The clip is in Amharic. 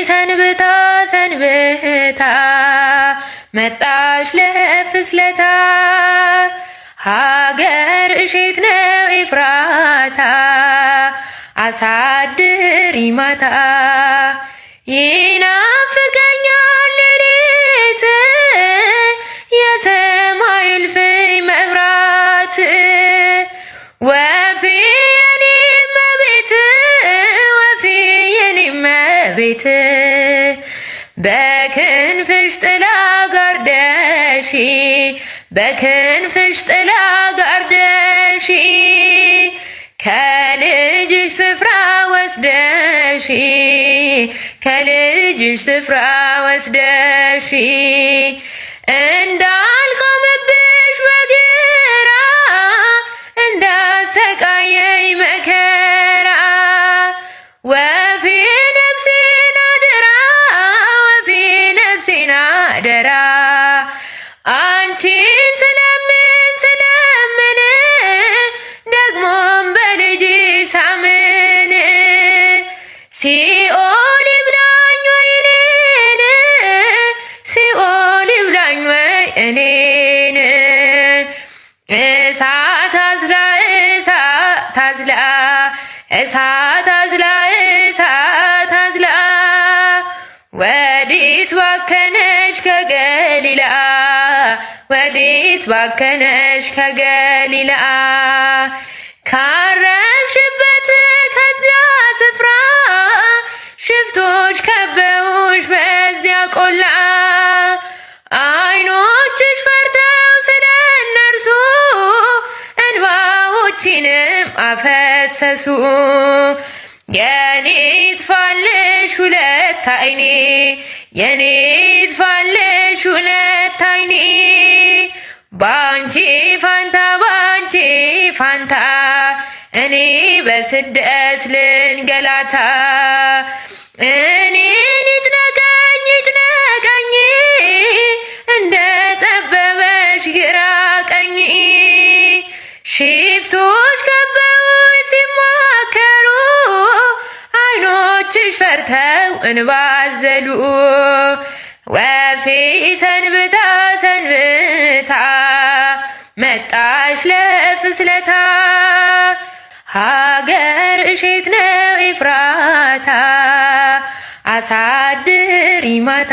ሰንብታ ሰንብታ መጣች ለፍስለታ ሀገር እሼት ነው ኤፍራታ አሳድሪ ማታ ይናፍቀኛል ሌሊት የሰማይ እልፍኝ መብራት ወፌ የኔ እመቤት ወፌ የኔ እመቤት በክንፍሽ ጥላ ጋርደሽ በክንፍሽ ጥላ ጋርደሽ ከልጅሽ ስፍራ ወስደሽ ከልጅሽ ስፍራ ወስደሽ እንዳልቆምብሽ በግራ እንዳሰቃየኝ መከራ ወፌ ነፍሴን አደራ ወፌ ነፍሴን አደራ አንቺን ስለምን ስለምን ደግሞም በልጅ ሳምን ሲኦል ይብላኝ ወይ እኔን ሲኦል ይብላኝ ወይ እኔን እሳት አዝላ እሳት አዝላ እሳት አዝላ እሳት አዝላ ወዴት ባከነች ከገሊላ ወዴት ባከነች ከገሊላ ካረፍሽበት ከዚያ ስፍራ ሽፍቶች ከበውሽ በዚያ ቆላ አይኖችሽ ፈርተው ስለ እነርሱ እንባዎችንም አፈሰሱ የኔ ይጥፋልሽ ሁለት አይኔ የኔ ይጥፋልሽ ሁለት አይኔ ባንቺ ፋንታ ባንቺ ፋንታ እኔ በስደት ልንገላታ እኔን ይጭነቀኝ ይጭነቀኝ እንደ ጠበበሽ ግራ ቀኝ ሽፍቶች ከበውኝ ሲማከሩ አይኖችሽ ፈርተው እንባ አዘሉ ወፌ ሰንብታ ሰንብታ መጣች ለፍስለታ ሀገር እሼት ነው ኤፍራታ አሳድሪ ማታ